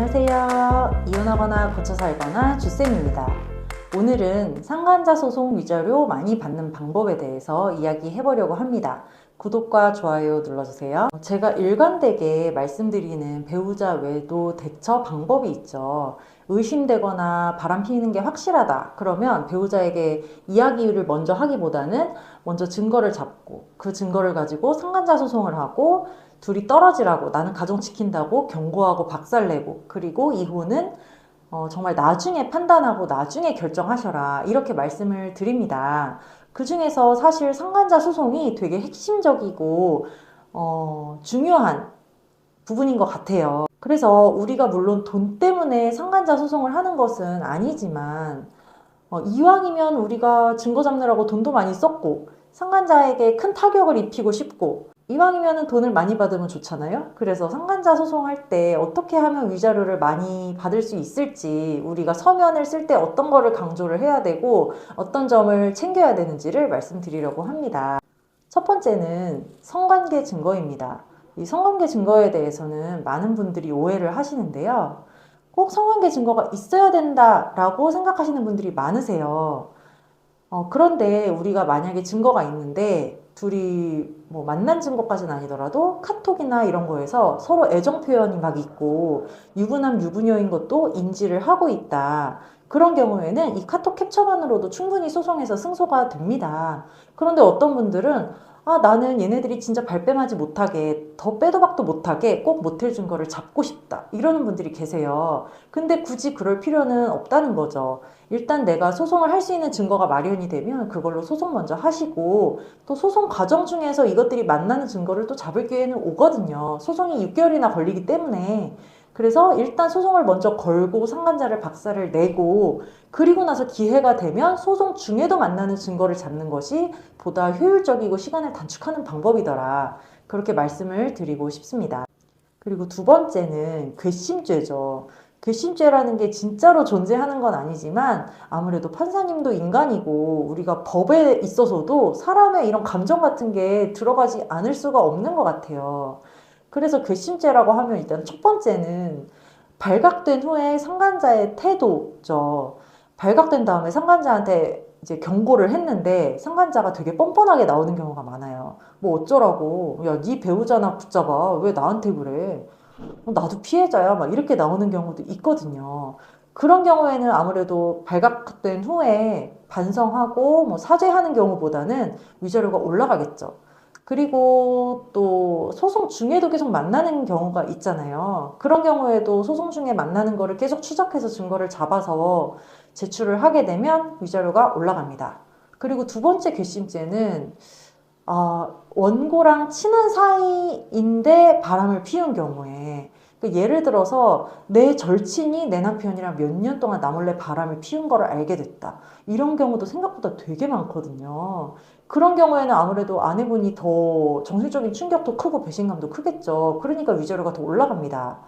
안녕하세요. 이혼하거나 고쳐 살거나 주쌤입니다. 오늘은 상간자 소송 위자료 많이 받는 방법에 대해서 이야기해 보려고 합니다. 구독과 좋아요 눌러주세요. 제가 일관되게 말씀드리는 배우자 외도 대처 방법이 있죠. 의심되거나 바람피는 게 확실하다 그러면 배우자에게 이야기를 먼저 하기보다는 먼저 증거를 잡고 그 증거를 가지고 상간자 소송을 하고 둘이 떨어지라고, 나는 가정 지킨다고 경고하고 박살내고, 그리고 이혼은 정말 나중에 판단하고 나중에 결정하셔라, 이렇게 말씀을 드립니다. 그 중에서 사실 상간자 소송이 되게 핵심적이고 중요한 부분인 것 같아요. 그래서 우리가 물론 돈 때문에 상간자 소송을 하는 것은 아니지만 이왕이면 우리가 증거 잡느라고 돈도 많이 썼고 상간자에게 큰 타격을 입히고 싶고 이왕이면 돈을 많이 받으면 좋잖아요. 그래서 상간자 소송할 때 어떻게 하면 위자료를 많이 받을 수 있을지, 우리가 서면을 쓸 때 어떤 거를 강조를 해야 되고 어떤 점을 챙겨야 되는지를 말씀드리려고 합니다. 첫 번째는 성관계 증거입니다. 이 성관계 증거에 대해서는 많은 분들이 오해를 하시는데요. 꼭 성관계 증거가 있어야 된다라고 생각하시는 분들이 많으세요. 그런데 우리가 만약에 증거가 있는데 둘이 뭐 만난 증거까지는 아니더라도 카톡이나 이런 거에서 서로 애정 표현이 막 있고 유부남 유부녀인 것도 인지를 하고 있다. 그런 경우에는 이 카톡 캡처만으로도 충분히 소송에서 승소가 됩니다. 그런데 어떤 분들은 나는 얘네들이 진짜 발뺌하지 못하게, 더 빼도 박도 못하게 꼭 모텔 증거를 잡고 싶다, 이러는 분들이 계세요. 근데 굳이 그럴 필요는 없다는 거죠. 일단 내가 소송을 할 수 있는 증거가 마련이 되면 그걸로 소송 먼저 하시고, 또 소송 과정 중에서 이것들이 만나는 증거를 또 잡을 기회는 오거든요. 소송이 6개월이나 걸리기 때문에. 그래서 일단 소송을 먼저 걸고 상간자를 박살을 내고, 그리고 나서 기회가 되면 소송 중에도 만나는 증거를 잡는 것이 보다 효율적이고 시간을 단축하는 방법이더라, 그렇게 말씀을 드리고 싶습니다. 그리고 두 번째는 괘씸죄죠. 괘씸죄라는 게 진짜로 존재하는 건 아니지만 아무래도 판사님도 인간이고 우리가 법에 있어서도 사람의 이런 감정 같은 게 들어가지 않을 수가 없는 것 같아요. 그래서 괘씸죄라고 하면 일단 첫 번째는 발각된 후에 상간자의 태도죠. 발각된 다음에 상간자한테 이제 경고를 했는데 상간자가 되게 뻔뻔하게 나오는 경우가 많아요. 뭐 어쩌라고, 야, 네 배우자나 붙잡아, 왜 나한테 그래, 나도 피해자야, 막 이렇게 나오는 경우도 있거든요. 그런 경우에는 아무래도 발각된 후에 반성하고 뭐 사죄하는 경우보다는 위자료가 올라가겠죠. 그리고 또 소송 중에도 계속 만나는 경우가 있잖아요. 그런 경우에도 소송 중에 만나는 거를 계속 추적해서 증거를 잡아서 제출을 하게 되면 위자료가 올라갑니다. 그리고 두 번째 괘씸죄는 원고랑 친한 사이인데 바람을 피운 경우에, 예를 들어서 내 절친이 내 남편이랑 몇 년 동안 나 몰래 바람을 피운 거를 알게 됐다, 이런 경우도 생각보다 되게 많거든요. 그런 경우에는 아무래도 아내분이 더 정신적인 충격도 크고 배신감도 크겠죠. 그러니까 위자료가 더 올라갑니다.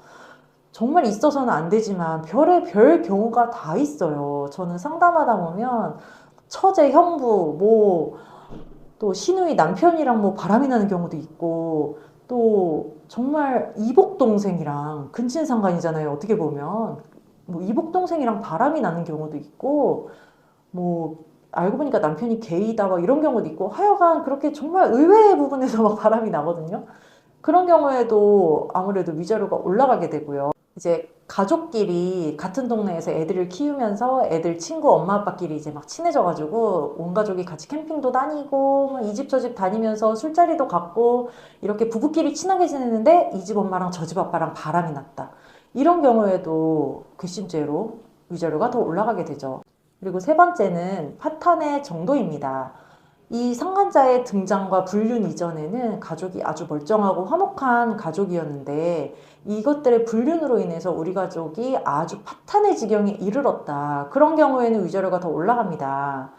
정말 있어서는 안 되지만 별의 별 경우가 다 있어요. 저는 상담하다 보면 처제 형부, 또 시누이 남편이랑 뭐 바람이 나는 경우도 있고, 또 정말 이복 동생이랑 근친상간이잖아요, 어떻게 보면. 뭐 이복 동생이랑 바람이 나는 경우도 있고, 뭐 알고 보니까 남편이 게이다, 막 이런 경우도 있고, 하여간 그렇게 정말 의외의 부분에서 막 바람이 나거든요. 그런 경우에도 아무래도 위자료가 올라가게 되고요. 이제 가족끼리 같은 동네에서 애들을 키우면서 애들 친구 엄마 아빠끼리 이제 막 친해져가지고 온 가족이 같이 캠핑도 다니고 이 집 저 집 다니면서 술자리도 갔고 이렇게 부부끼리 친하게 지내는데 이 집 엄마랑 저 집 아빠랑 바람이 났다, 이런 경우에도 괘씸죄로 위자료가 더 올라가게 되죠. 그리고 세 번째는 파탄의 정도입니다. 이 상간자의 등장과 불륜 이전에는 가족이 아주 멀쩡하고 화목한 가족이었는데 이것들의 불륜으로 인해서 우리 가족이 아주 파탄의 지경에 이르렀다, 그런 경우에는 위자료가 더 올라갑니다.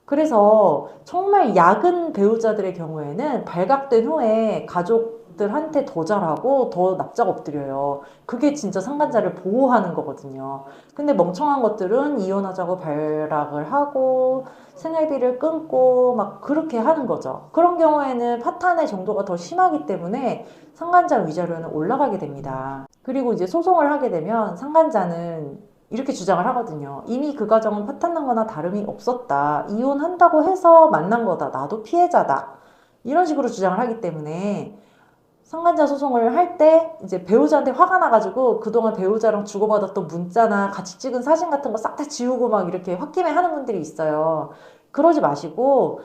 그래서 정말 야근 배우자들의 경우에는 발각된 후에 가족들한테 더 잘하고 더 납작 엎드려요. 그게 진짜 상간자를 보호하는 거거든요. 근데 멍청한 것들은 이혼하자고 발락을 하고 생활비를 끊고 막 그렇게 하는 거죠. 그런 경우에는 파탄의 정도가 더 심하기 때문에 상간자 위자료는 올라가게 됩니다. 그리고 이제 소송을 하게 되면 상간자는 이렇게 주장을 하거든요. 이미 그 가정은 파탄난 거나 다름이 없었다. 이혼한다고 해서 만난 거다. 나도 피해자다. 이런 식으로 주장을 하기 때문에 상간자 소송을 할 때 이제 배우자한테 화가 나가지고 그동안 배우자랑 주고받았던 문자나 같이 찍은 사진 같은 거 싹 다 지우고 막 이렇게 홧김에 하는 분들이 있어요. 그러지 마시고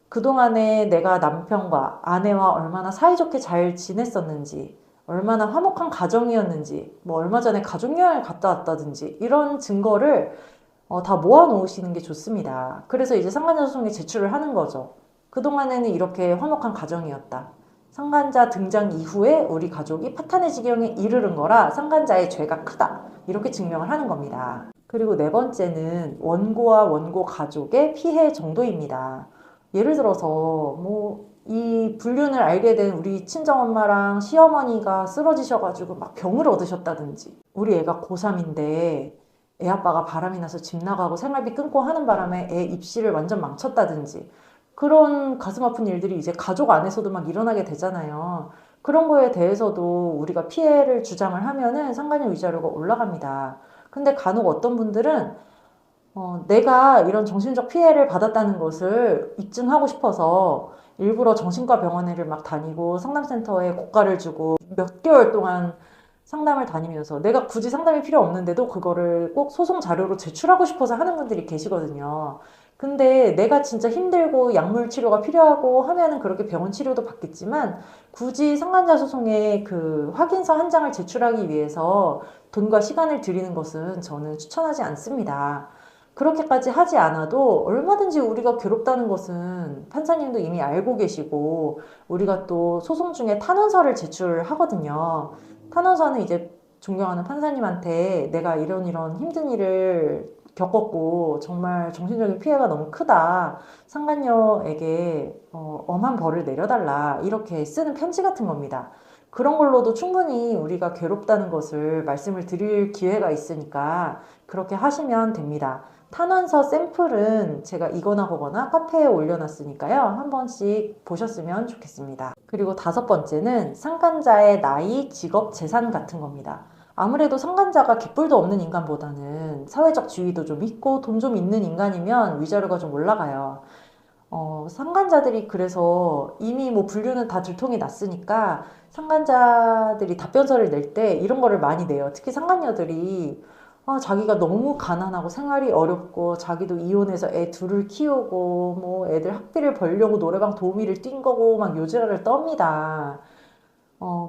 그동안에 내가 남편과 아내와 얼마나 사이좋게 잘 지냈었는지, 얼마나 화목한 가정이었는지, 뭐 얼마 전에 가족여행을 갔다 왔다든지 이런 증거를 다 모아놓으시는 게 좋습니다. 그래서 이제 상간자 소송에 제출을 하는 거죠. 그동안에는 이렇게 화목한 가정이었다. 상간자 등장 이후에 우리 가족이 파탄의 지경에 이르른 거라 상간자의 죄가 크다. 이렇게 증명을 하는 겁니다. 그리고 네 번째는 원고와 원고 가족의 피해 정도입니다. 예를 들어서 이 불륜을 알게 된 우리 친정엄마랑 시어머니가 쓰러지셔가지고 막 병을 얻으셨다든지, 우리 애가 고3인데 애 아빠가 바람이 나서 집 나가고 생활비 끊고 하는 바람에 애 입시를 완전 망쳤다든지, 그런 가슴 아픈 일들이 이제 가족 안에서도 막 일어나게 되잖아요. 그런 거에 대해서도 우리가 피해를 주장을 하면은 상간녀 위자료가 올라갑니다. 근데 간혹 어떤 분들은 내가 이런 정신적 피해를 받았다는 것을 입증하고 싶어서 일부러 정신과 병원에를 막 다니고 상담센터에 고가를 주고 몇 개월 동안 상담을 다니면서 내가 굳이 상담이 필요 없는데도 그거를 꼭 소송 자료로 제출하고 싶어서 하는 분들이 계시거든요. 근데 내가 진짜 힘들고 약물 치료가 필요하고 하면은 그렇게 병원 치료도 받겠지만 굳이 상간자 소송에 그 확인서 한 장을 제출하기 위해서 돈과 시간을 들이는 것은 저는 추천하지 않습니다. 그렇게까지 하지 않아도 얼마든지 우리가 괴롭다는 것은 판사님도 이미 알고 계시고, 우리가 또 소송 중에 탄원서를 제출하거든요. 탄원서는 이제 존경하는 판사님한테 내가 이런 힘든 일을 겪었고 정말 정신적인 피해가 너무 크다. 상간녀에게 엄한 벌을 내려달라. 이렇게 쓰는 편지 같은 겁니다. 그런 걸로도 충분히 우리가 괴롭다는 것을 말씀을 드릴 기회가 있으니까 그렇게 하시면 됩니다. 탄원서 샘플은 제가 이거나 거거나 카페에 올려놨으니까요. 한 번씩 보셨으면 좋겠습니다. 그리고 다섯 번째는 상간자의 나이, 직업, 재산 같은 겁니다. 아무래도 상간자가 깃불도 없는 인간보다는 사회적 지위도 좀 있고 돈 좀 있는 인간이면 위자료가 좀 올라가요. 상간자들이 그래서 이미 불륜은 다 들통이 났으니까 상간자들이 답변서를 낼 때 이런 거를 많이 내요. 특히 상간녀들이 자기가 너무 가난하고 생활이 어렵고 자기도 이혼해서 애 둘을 키우고 애들 학비를 벌려고 노래방 도우미를 뛴 거고 막 요지라를 떱니다.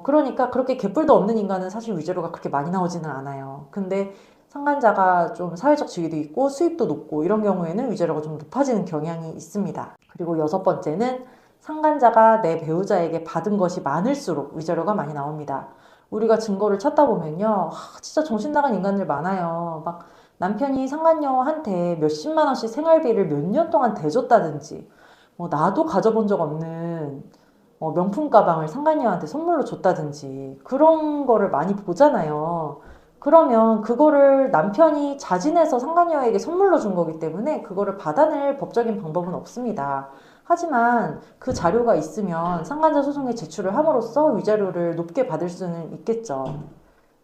그러니까 그렇게 갯불도 없는 인간은 사실 위자료가 그렇게 많이 나오지는 않아요. 근데 상간자가 좀 사회적 지위도 있고 수입도 높고 이런 경우에는 위자료가 좀 높아지는 경향이 있습니다. 그리고 여섯 번째는 상간자가 내 배우자에게 받은 것이 많을수록 위자료가 많이 나옵니다. 우리가 증거를 찾다 보면요, 진짜 정신 나간 인간들 많아요. 막 남편이 상간녀한테 몇십만 원씩 생활비를 몇 년 동안 대줬다든지, 나도 가져본 적 없는 명품 가방을 상간녀한테 선물로 줬다든지 그런 거를 많이 보잖아요. 그러면 그거를 남편이 자진해서 상간녀에게 선물로 준 거기 때문에 그거를 받아낼 법적인 방법은 없습니다. 하지만 그 자료가 있으면 상간자 소송에 제출을 함으로써 위자료를 높게 받을 수는 있겠죠.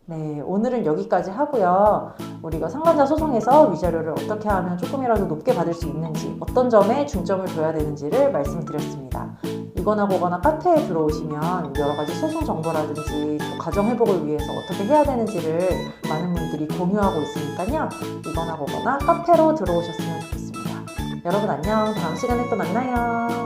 네, 오늘은 여기까지 하고요. 우리가 상간자 소송에서 위자료를 어떻게 하면 조금이라도 높게 받을 수 있는지, 어떤 점에 중점을 둬야 되는지를 말씀드렸습니다. 이거나 보거나 카페에 들어오시면 여러 가지 소송 정보라든지 또 가정 회복을 위해서 어떻게 해야 되는지를 많은 분들이 공유하고 있으니까요. 이거나 보거나 카페로 들어오셨으면 좋겠습니다. 여러분 안녕. 다음 시간에 또 만나요.